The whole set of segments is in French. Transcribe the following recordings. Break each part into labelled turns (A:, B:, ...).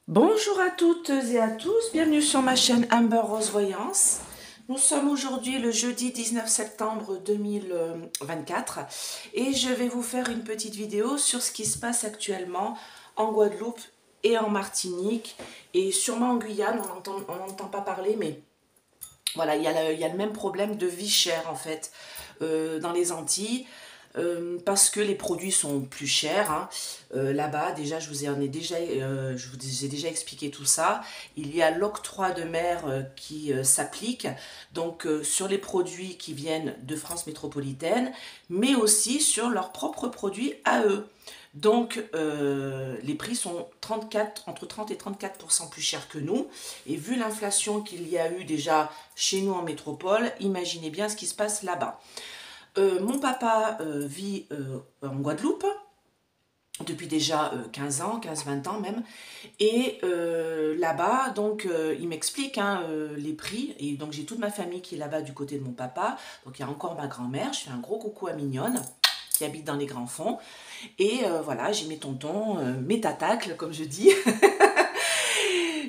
A: Bonjour à toutes et à tous, bienvenue sur ma chaîne Amber Rose Voyance. Nous sommes aujourd'hui le jeudi 19 septembre 2024 et je vais vous faire une petite vidéo sur ce qui se passe actuellement en Guadeloupe et en Martinique et sûrement en Guyane, on n'entend pas parler, mais voilà, il y a le même problème de vie chère en fait dans les Antilles. Parce que les produits sont plus chers, hein. Là-bas, déjà, je vous ai déjà expliqué tout ça. Il y a l'octroi de mer qui s'applique, donc sur les produits qui viennent de France métropolitaine, mais aussi sur leurs propres produits à eux. Donc, les prix sont entre 30 et 34% plus chers que nous. Et vu l'inflation qu'il y a eu déjà chez nous en métropole, imaginez bien ce qui se passe là-bas. Mon papa vit en Guadeloupe depuis déjà 15 ans, 15-20 ans même. Et là-bas, donc, il m'explique hein, les prix. Et donc, j'ai toute ma famille qui est là-bas du côté de mon papa. Donc, il y a encore ma grand-mère. Je fais un gros coucou à Mignonne qui habite dans les Grands Fonds. Et voilà, j'ai mes tontons, mes tatacles, comme je dis.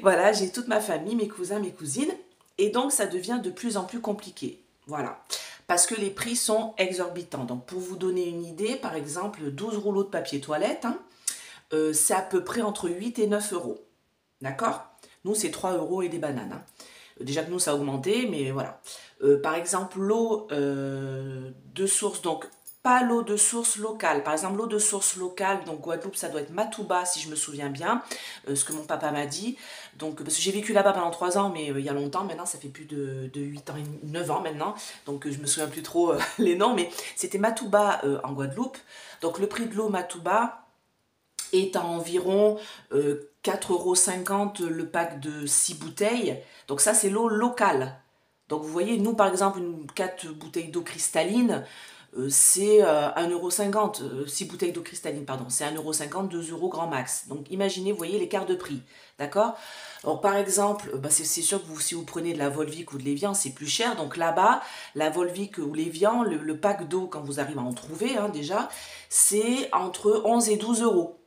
A: Voilà, j'ai toute ma famille, mes cousins, mes cousines. Et donc, ça devient de plus en plus compliqué. Voilà. Parce que les prix sont exorbitants. Donc, pour vous donner une idée, par exemple, 12 rouleaux de papier toilette, hein, c'est à peu près entre 8 et 9 euros. D'accord? Nous, c'est 3 euros et des bananes. Hein. Déjà que nous, ça a augmenté, mais voilà. Par exemple, l'eau de source, donc pas l'eau de source locale. Par exemple, l'eau de source locale, donc Guadeloupe, ça doit être Matouba, si je me souviens bien, ce que mon papa m'a dit. Donc, parce que j'ai vécu là-bas pendant 3 ans, mais il y a longtemps, maintenant, ça fait plus de 8 ans, 9 ans maintenant. Donc, je me souviens plus trop les noms, mais c'était Matouba en Guadeloupe. Donc, le prix de l'eau Matouba est à environ 4,50 € le pack de 6 bouteilles. Donc ça, c'est l'eau locale. Donc vous voyez, nous par exemple, 4 bouteilles d'eau cristalline, c'est 1,50 €. 6 bouteilles d'eau cristalline, pardon, c'est 1,50 €, 2 euros grand max. Donc imaginez, vous voyez l'écart de prix. D'accord? Alors par exemple, bah c'est sûr que si vous prenez de la Volvic ou de l'Evian, c'est plus cher. Donc là-bas, la Volvic ou l'Evian, le pack d'eau, quand vous arrivez à en trouver hein, déjà, c'est entre 11 et 12 euros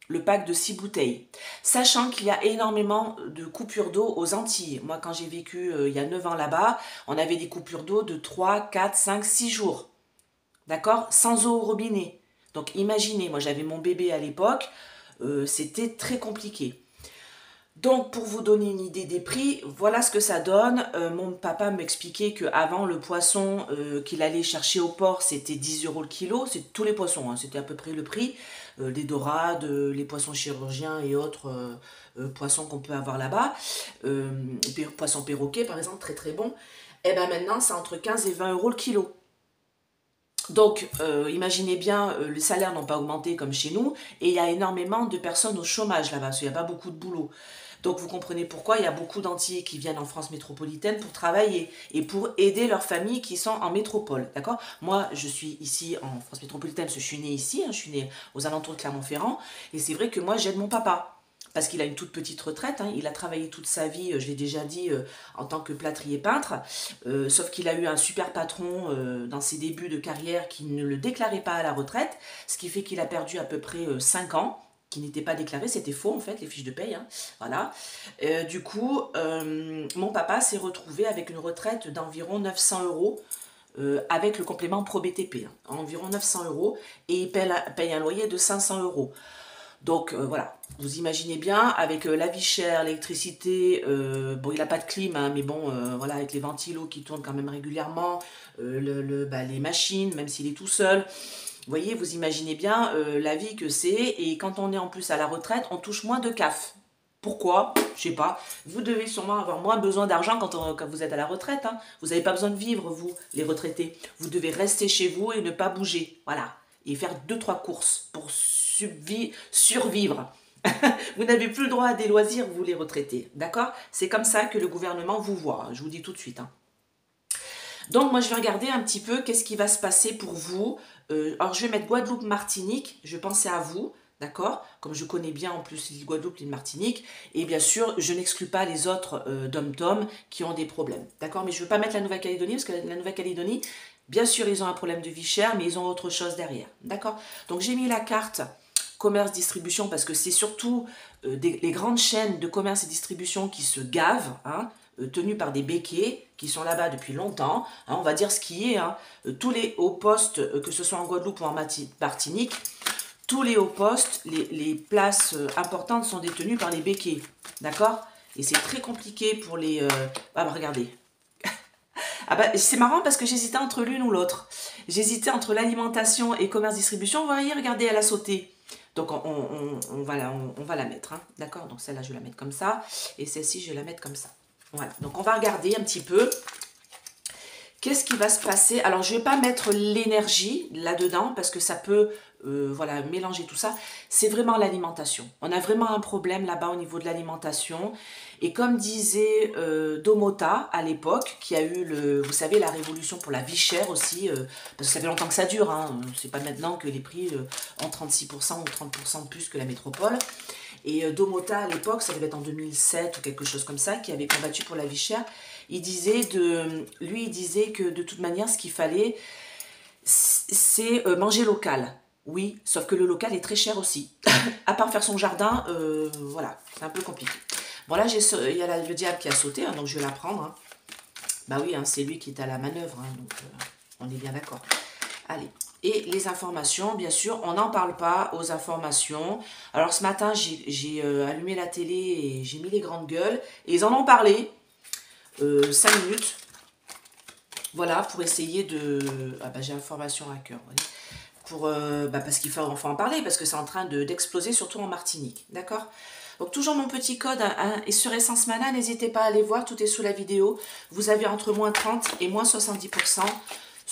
A: le pack de 6 bouteilles. Sachant qu'il y a énormément de coupures d'eau aux Antilles. Moi, quand j'ai vécu il y a 9 ans là-bas, on avait des coupures d'eau de 3, 4, 5, 6 jours. D'accord? Sans eau au robinet. Donc imaginez, moi j'avais mon bébé à l'époque, c'était très compliqué. Donc, pour vous donner une idée des prix, voilà ce que ça donne. Mon papa m'expliquait qu'avant, le poisson qu'il allait chercher au port, c'était 10 € le kilo. C'est tous les poissons, hein, c'était à peu près le prix. Les dorades, les poissons chirurgiens et autres poissons qu'on peut avoir là-bas. Poisson perroquet, par exemple, très très bon. Et bien maintenant, c'est entre 15 et 20 € le kilo. Donc, imaginez bien, les salaires n'ont pas augmenté comme chez nous, et il y a énormément de personnes au chômage là-bas, parce qu'il n'y a pas beaucoup de boulot. Donc, vous comprenez pourquoi il y a beaucoup d'Antillais qui viennent en France métropolitaine pour travailler et pour aider leurs familles qui sont en métropole, d'accord? Moi, je suis ici en France métropolitaine, parce que je suis née ici, hein, je suis née aux alentours de Clermont-Ferrand, et c'est vrai que moi, j'aide mon papa parce qu'il a une toute petite retraite, hein, il a travaillé toute sa vie, je l'ai déjà dit, en tant que plâtrier peintre, sauf qu'il a eu un super patron dans ses débuts de carrière qui ne le déclarait pas à la retraite, ce qui fait qu'il a perdu à peu près 5 ans, qui n'étaient pas déclarés, c'était faux en fait, les fiches de paye, hein, voilà. Du coup, mon papa s'est retrouvé avec une retraite d'environ 900 € avec le complément Pro BTP, hein, environ 900 €, et il paye un loyer de 500 €. Donc voilà, vous imaginez bien, avec la vie chère, l'électricité, bon il n'a pas de clim, hein, mais bon, voilà, avec les ventilos qui tournent quand même régulièrement, les machines, même s'il est tout seul, vous voyez, vous imaginez bien la vie que c'est, et quand on est en plus à la retraite, on touche moins de CAF. Pourquoi? Je sais pas. Vous devez sûrement avoir moins besoin d'argent quand vous êtes à la retraite. Hein. Vous n'avez pas besoin de vivre, vous, les retraités. Vous devez rester chez vous et ne pas bouger. Voilà. Et faire 2-3 courses pour survivre. Vous n'avez plus le droit à des loisirs, vous les retraités. D'accord? C'est comme ça que le gouvernement vous voit. Hein. Je vous dis tout de suite. Hein. Donc moi je vais regarder un petit peu qu'est-ce qui va se passer pour vous. Alors je vais mettre Guadeloupe, Martinique, je vais penser à vous, d'accord? Comme je connais bien en plus l'île Guadeloupe, l'île Martinique. Et bien sûr, je n'exclus pas les autres dom-tom qui ont des problèmes, d'accord? Mais je ne veux pas mettre la Nouvelle-Calédonie, parce que la Nouvelle-Calédonie, bien sûr ils ont un problème de vie chère, mais ils ont autre chose derrière, d'accord? Donc j'ai mis la carte commerce-distribution, parce que c'est surtout les grandes chaînes de commerce et distribution qui se gavent, hein, tenues par des béquets qui sont là-bas depuis longtemps, hein, on va dire ce qui est, hein, tous les hauts postes, que ce soit en Guadeloupe ou en Martinique, tous les hauts postes, les places importantes sont détenues par les béquets, d'accord? Et c'est très compliqué pour les... Ah bah regardez. Ah bah, c'est marrant parce que j'hésitais entre l'une ou l'autre. J'hésitais entre l'alimentation et commerce-distribution. Vous voyez, regardez, elle a sauté. Donc on va la mettre, hein, d'accord? Donc celle-là, je vais la mettre comme ça. Et celle-ci, je vais la mettre comme ça. Voilà, donc on va regarder un petit peu. Qu'est-ce qui va se passer? Alors, je ne vais pas mettre l'énergie là-dedans parce que ça peut voilà, mélanger tout ça. C'est vraiment l'alimentation. On a vraiment un problème là-bas au niveau de l'alimentation. Et comme disait Domota à l'époque, qui a eu, vous savez, la révolution pour la vie chère aussi, parce que ça fait longtemps que ça dure, hein, c'est pas maintenant que les prix ont 36% ou 30% de plus que la métropole. Et Domota à l'époque, ça devait être en 2007 ou quelque chose comme ça, qui avait combattu pour la vie chère. Il disait que de toute manière, ce qu'il fallait, c'est manger local. Oui, sauf que le local est très cher aussi. À part faire son jardin, voilà, c'est un peu compliqué. Bon là, il y a le diable qui a sauté, hein, donc je vais la prendre. Hein. Bah oui, hein, c'est lui qui est à la manœuvre, hein, donc on est bien d'accord. Allez. Et les informations, bien sûr, on n'en parle pas aux informations. Alors ce matin, j'ai allumé la télé et j'ai mis les grandes gueules. Et ils en ont parlé 5 minutes. Voilà, pour essayer de... Ah bah j'ai information à cœur, vous voyez. Parce qu'il faut en parler, parce que c'est en train d'exploser, surtout en Martinique. D'accord? Donc toujours mon petit code et sur Essence Mana, n'hésitez pas à aller voir, tout est sous la vidéo. Vous avez entre moins 30 et moins 70%.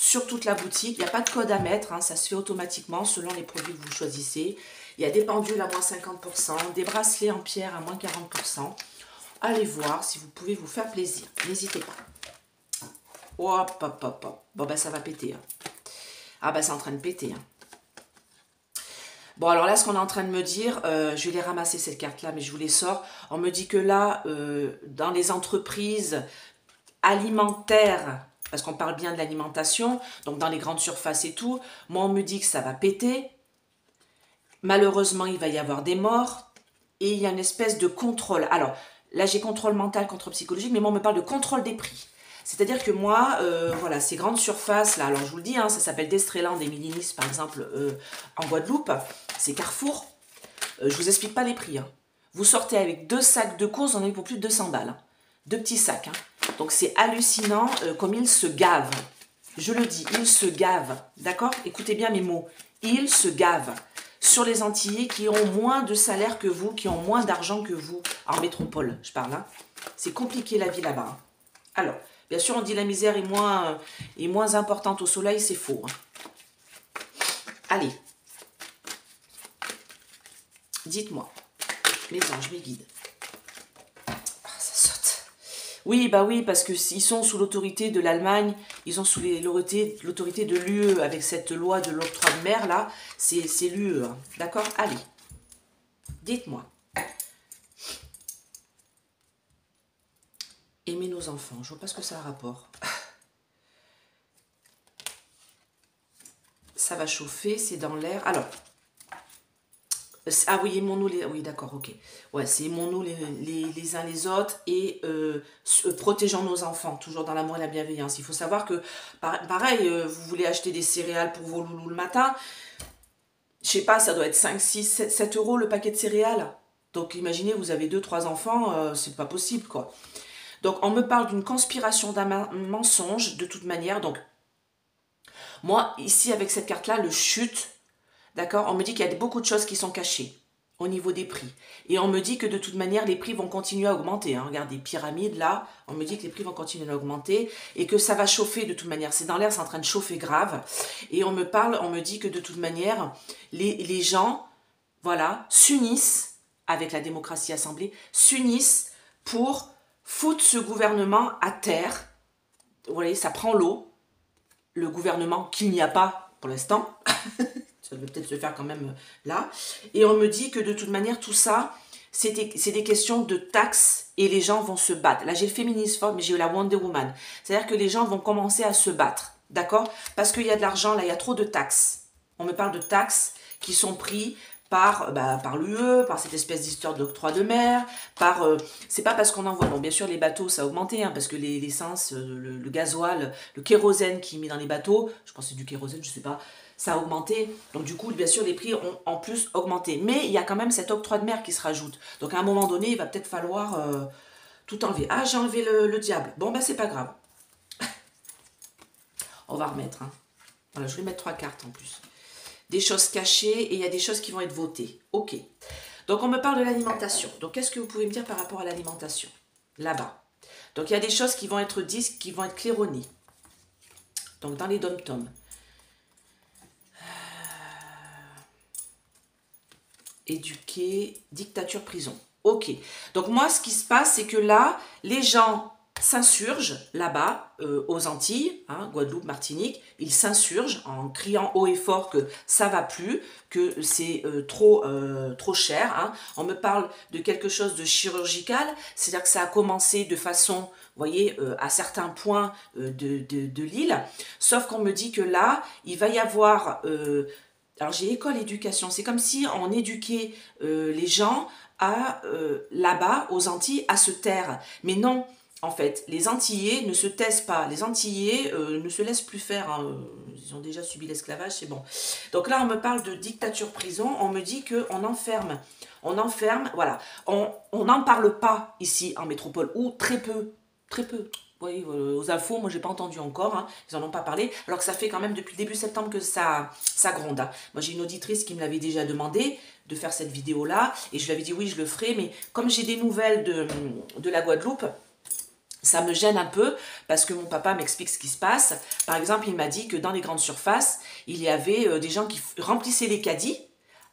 A: Sur toute la boutique, il n'y a pas de code à mettre, hein, ça se fait automatiquement selon les produits que vous choisissez. Il y a des pendules à moins 50%, des bracelets en pierre à moins 40%. Allez voir si vous pouvez vous faire plaisir, n'hésitez pas. Hop, hop, hop, hop. Bon, ben ça va péter. Hein. Ah, ben c'est en train de péter. Hein. Bon, alors là, ce qu'on est en train de me dire, je vais les ramasser cette carte-là, mais je vous les sors. On me dit que là, dans les entreprises alimentaires, parce qu'on parle bien de l'alimentation, donc dans les grandes surfaces et tout, moi on me dit que ça va péter, malheureusement il va y avoir des morts, et il y a une espèce de contrôle. Alors là j'ai contrôle mental, contrôle psychologique, mais moi on me parle de contrôle des prix. C'est-à-dire que moi, voilà, ces grandes surfaces là, alors je vous le dis, hein, ça s'appelle Destreland et Milinis par exemple en Guadeloupe, c'est Carrefour, je vous explique pas les prix. Hein. Vous sortez avec 2 sacs de courses, on en a pour plus de 200 balles. Hein. 2 petits sacs, hein. Donc c'est hallucinant comme ils se gavent. Je le dis, ils se gavent. D'accord? Écoutez bien mes mots. Ils se gavent. Sur les Antillais qui ont moins de salaire que vous, qui ont moins d'argent que vous. En métropole, je parle. Hein. C'est compliqué la vie là-bas. Hein. Alors, bien sûr, on dit la misère est moins importante au soleil, c'est faux. Hein. Allez. Dites-moi. Mes anges, mes guides. Oui, bah oui, parce qu'ils sont sous l'autorité de l'Allemagne, ils sont sous l'autorité de l'UE avec cette loi de l'octroi de mer, là, c'est l'UE, hein. D'accord? Allez, dites-moi. Aimer nos enfants, je vois pas ce que ça a rapport. Ça va chauffer, c'est dans l'air. Alors, ah oui, aimons-nous les... Oui, d'accord, ok. Ouais, c'est aimons-nous les uns les autres et protégeons nos enfants, toujours dans l'amour et la bienveillance. Il faut savoir que, pareil, vous voulez acheter des céréales pour vos loulous le matin, je sais pas, ça doit être 5, 6, 7 euros le paquet de céréales. Donc imaginez, vous avez 2, 3 enfants, c'est pas possible, quoi. Donc on me parle d'une conspiration, d'un mensonge, de toute manière. Donc, moi, ici, avec cette carte-là, le chute... D'accord? On me dit qu'il y a beaucoup de choses qui sont cachées au niveau des prix. Et on me dit que de toute manière, les prix vont continuer à augmenter. Hein. Regardez, pyramides, là, on me dit que les prix vont continuer à augmenter et que ça va chauffer de toute manière. C'est dans l'air, c'est en train de chauffer grave. Et on me dit que de toute manière, les gens, voilà, s'unissent, avec la démocratie assemblée, s'unissent pour foutre ce gouvernement à terre. Vous voyez, ça prend l'eau. Le gouvernement qu'il n'y a pas pour l'instant. Ça devait peut-être se faire quand même là. Et on me dit que de toute manière, tout ça, c'est des questions de taxes et les gens vont se battre. Là, j'ai le féminisme fort, mais j'ai la Wonder Woman. C'est-à-dire que les gens vont commencer à se battre. D'accord? Parce qu'il y a de l'argent, là, il y a trop de taxes. On me parle de taxes qui sont prises par l'UE, par cette espèce d'histoire d'octroi de mer, c'est pas parce qu'on envoie, bon bien sûr les bateaux ça a augmenté, hein, parce que l'essence, le gasoil, le kérosène qui est mis dans les bateaux, je pense que c'est du kérosène, je sais pas, ça a augmenté, donc du coup bien sûr les prix ont en plus augmenté, mais il y a quand même cet octroi de mer qui se rajoute, donc à un moment donné il va peut-être falloir tout enlever. Ah, j'ai enlevé le diable, bon ben c'est pas grave, on va remettre, hein. Voilà, je vais mettre 3 cartes en plus. Des choses cachées et il y a des choses qui vont être votées. Ok. Donc, on me parle de l'alimentation. Donc, qu'est-ce que vous pouvez me dire par rapport à l'alimentation? Là-bas. Donc, il y a des choses qui vont être dites, qui vont être claironnées. Donc, dans les dom-toms. Éduquer, dictature, prison. Ok. Donc, moi, ce qui se passe, c'est que là, les gens s'insurgent là-bas, aux Antilles, hein, Guadeloupe, Martinique, ils s'insurgent en criant haut et fort que ça va plus, que c'est trop cher. Hein. On me parle de quelque chose de chirurgical, c'est-à-dire que ça a commencé de façon, vous voyez, à certains points de l'île, sauf qu'on me dit que là, il va y avoir... alors j'ai école éducation, c'est comme si on éduquait les gens à là-bas, aux Antilles, à se taire. Mais non, en fait, les Antillais ne se taisent pas. Les Antillais ne se laissent plus faire. Hein. Ils ont déjà subi l'esclavage, c'est bon. Donc là, on me parle de dictature-prison. On me dit qu'on enferme. On enferme, voilà. On n'en parle pas ici en métropole, ou très peu. Très peu. Oui, aux infos, moi, j'ai pas entendu encore. Hein. Ils en ont pas parlé. Alors que ça fait quand même depuis le début septembre que ça gronde. Hein. Moi, j'ai une auditrice qui me l'avait déjà demandé de faire cette vidéo-là. Et je lui avais dit oui, je le ferai. Mais comme j'ai des nouvelles de la Guadeloupe, ça me gêne un peu parce que mon papa m'explique ce qui se passe. Par exemple, il m'a dit que dans les grandes surfaces, il y avait des gens qui remplissaient les caddies,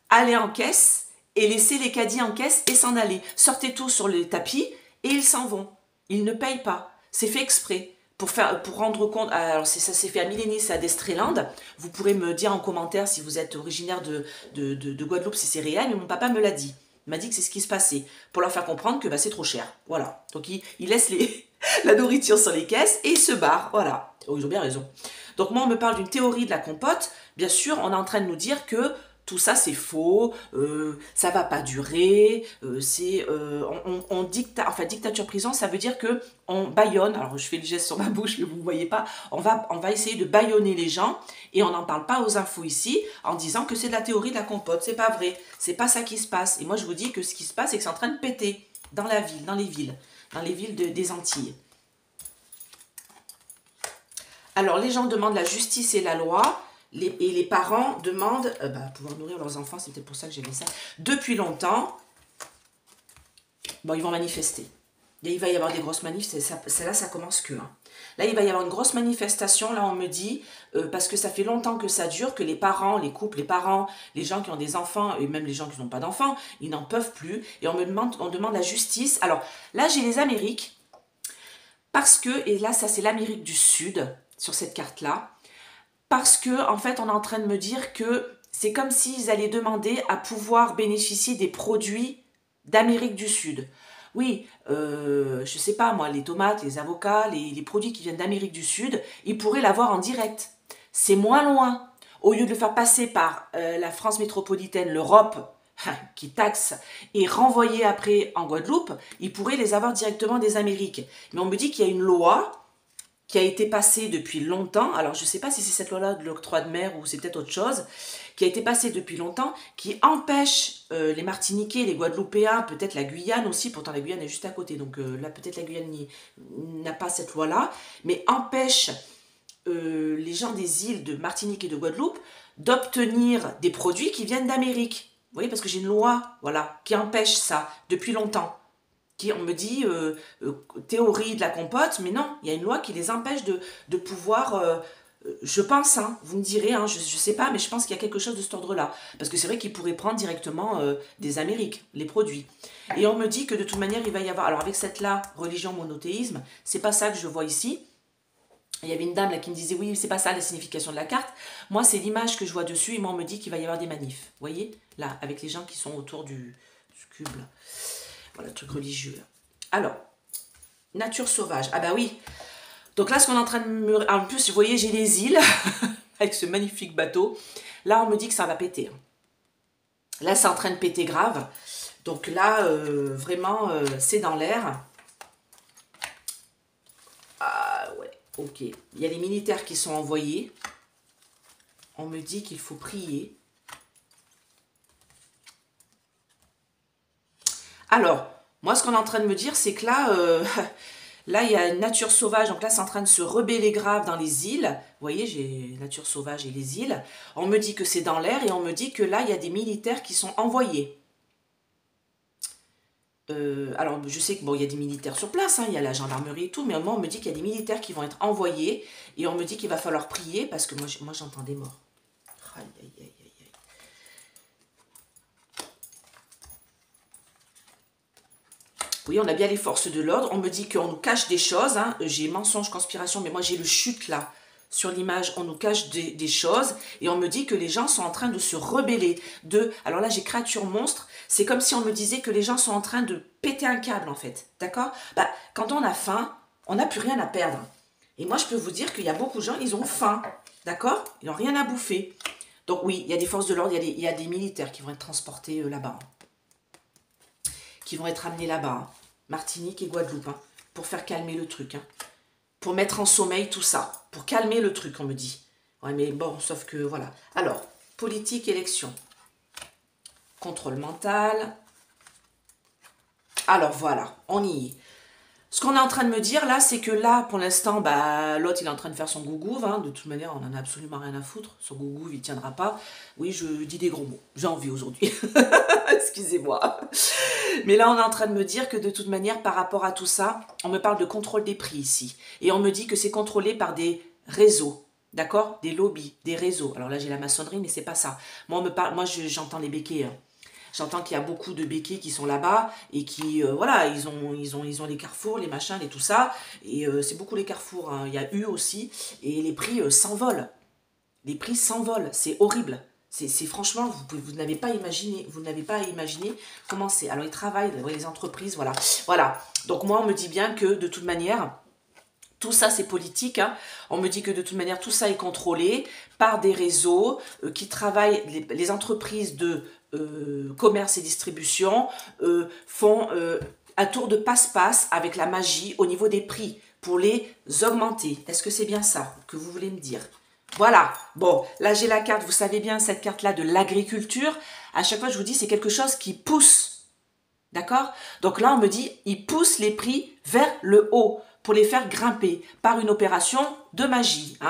A: allaient en caisse et laissaient les caddies en caisse et s'en allaient. Sortaient tout sur le tapis et ils s'en vont. Ils ne payent pas. C'est fait exprès. Pour rendre compte, alors ça s'est fait à Millénis, à Destréland. Vous pourrez me dire en commentaire si vous êtes originaire de Guadeloupe, si c'est réel, mais mon papa me l'a dit. Il m'a dit que c'est ce qui se passait, pour leur faire comprendre que bah, c'est trop cher. Voilà. Donc il laisse la nourriture sur les caisses et il se barre. Voilà. Oh, ils ont bien raison. Donc moi, on me parle d'une théorie de la compote. Bien sûr, on est en train de nous dire que tout ça c'est faux, ça va pas durer, on dicta, enfin dictature prison, ça veut dire que on bâillonne, alors je fais le geste sur ma bouche mais vous ne voyez pas, on va essayer de bâillonner les gens et on n'en parle pas aux infos ici en disant que c'est de la théorie de la compote, c'est pas vrai, c'est pas ça qui se passe. Et moi je vous dis que ce qui se passe c'est que c'est en train de péter dans la ville, dans les villes des Antilles. Alors les gens demandent la justice et la loi. Et les parents demandent pouvoir nourrir leurs enfants, c'est peut-être pour ça que j'ai mis ça. Depuis longtemps, bon, ils vont manifester. Et il va y avoir des grosses manifs, là ça commence que. Hein. Là, il va y avoir une grosse manifestation, là on me dit, parce que ça fait longtemps que ça dure, que les parents, les couples, les parents, les gens qui ont des enfants, et même les gens qui n'ont pas d'enfants, ils n'en peuvent plus. Et on demande la justice. Alors là, j'ai les Amériques, parce que, et là ça c'est l'Amérique du Sud, sur cette carte-là, parce que en fait on est en train de me dire que c'est comme s'ils allaient demander à pouvoir bénéficier des produits d'Amérique du Sud. Oui, je sais pas moi, les tomates, les avocats, les produits qui viennent d'Amérique du Sud, ils pourraient l'avoir en direct. C'est moins loin. Au lieu de le faire passer par la France métropolitaine, l'Europe, qui taxe, et renvoyer après en Guadeloupe, ils pourraient les avoir directement des Amériques. Mais on me dit qu'il y a une loi qui a été passée depuis longtemps, alors je ne sais pas si c'est cette loi-là de l'octroi de mer ou c'est peut-être autre chose, qui a été passée depuis longtemps, qui empêche les Martiniquais, les Guadeloupéens, peut-être la Guyane aussi, pourtant la Guyane est juste à côté, donc là peut-être la Guyane n'a pas cette loi-là, mais empêche les gens des îles de Martinique et de Guadeloupe d'obtenir des produits qui viennent d'Amérique. Vous voyez, parce que j'ai une loi, voilà, qui empêche ça depuis longtemps. On me dit théorie de la compote, mais non, il y a une loi qui les empêche de pouvoir, je pense, hein, vous me direz, hein, je ne sais pas, mais je pense qu'il y a quelque chose de cet ordre-là. Parce que c'est vrai qu'ils pourraient prendre directement des Amériques, les produits. Et on me dit que de toute manière, il va y avoir, alors avec cette là, religion, monothéisme, c'est pas ça que je vois ici. Il y avait une dame là qui me disait, oui, c'est pas ça la signification de la carte. Moi, c'est l'image que je vois dessus, et moi, on me dit qu'il va y avoir des manifs. Vous voyez, là, avec les gens qui sont autour du cube, là. Voilà, le truc religieux. Alors, nature sauvage. Ah bah oui. Donc là, ce qu'on est en train de me... En plus, vous voyez, j'ai les îles avec ce magnifique bateau. Là, on me dit que ça va péter. Là, c'est en train de péter grave. Donc là, vraiment, c'est dans l'air. Ah ouais, ok. Il y a les militaires qui sont envoyés. On me dit qu'il faut prier. Alors, moi, ce qu'on est en train de me dire, c'est que là, là, il y a une nature sauvage. Donc là, c'est en train de se rebeller grave dans les îles. Vous voyez, j'ai nature sauvage et les îles. On me dit que c'est dans l'air et on me dit que là, il y a des militaires qui sont envoyés. Alors, je sais que bon, il y a des militaires sur place, hein, il y a la gendarmerie et tout, mais moi, on me dit qu'il y a des militaires qui vont être envoyés et on me dit qu'il va falloir prier parce que moi j'entends des morts. Aïe, aïe, aïe, aïe, aïe. Oui, on a bien les forces de l'ordre. On me dit qu'on nous cache des choses. Hein. J'ai mensonge, conspiration, mais moi j'ai le chute là. Sur l'image, on nous cache des choses. Et on me dit que les gens sont en train de se rebeller. Alors là, j'ai créature monstre. C'est comme si on me disait que les gens sont en train de péter un câble en fait. D'accord? Bah, quand on a faim, on n'a plus rien à perdre. Et moi, je peux vous dire qu'il y a beaucoup de gens, ils ont faim. D'accord? Ils n'ont rien à bouffer. Donc oui, il y a des forces de l'ordre, il y a des militaires qui vont être transportés là-bas. Qui vont être amenés là-bas, hein. Martinique et Guadeloupe, hein, pour faire calmer le truc, hein, pour mettre en sommeil tout ça, pour calmer le truc, on me dit. Ouais, mais bon, sauf que, voilà. Alors, politique, élection, contrôle mental. Alors, voilà, on y est. Ce qu'on est en train de me dire, là, c'est que là, pour l'instant, bah, l'autre, il est en train de faire son gougouve. Hein. De toute manière, on n'en a absolument rien à foutre. Son gougouve, il ne tiendra pas. Oui, je dis des gros mots. J'ai envie aujourd'hui. Excusez-moi. Mais là, on est en train de me dire que de toute manière, par rapport à tout ça, on me parle de contrôle des prix ici. Et on me dit que c'est contrôlé par des réseaux. D'accord? Des lobbies, des réseaux. Alors là, j'ai la maçonnerie, mais c'est pas ça. Moi, j'entends les béquets. Hein. J'entends qu'il y a beaucoup de béquets qui sont là-bas et qui, voilà, ils ont les carrefours, les machins, et tout ça. Et c'est beaucoup les carrefours. Hein. Il y a eu aussi. Et les prix s'envolent. Les prix s'envolent. C'est horrible. C'est franchement, vous n'avez pas imaginé. Vous n'avez pas à imaginer comment c'est. Alors, ils travaillent, les entreprises, voilà. Voilà. Donc, moi, on me dit bien que, de toute manière, tout ça, c'est politique. Hein. On me dit que de toute manière, tout ça est contrôlé par des réseaux qui travaillent, les entreprises de commerce et distribution font un tour de passe-passe avec la magie au niveau des prix pour les augmenter. Est-ce que c'est bien ça que vous voulez me dire? Voilà. Bon, là, j'ai la carte. Vous savez bien, cette carte-là de l'agriculture. À chaque fois, je vous dis, c'est quelque chose qui pousse. D'accord? Donc là, on me dit, il pousse les prix vers le haut pour les faire grimper par une opération de magie. Hein.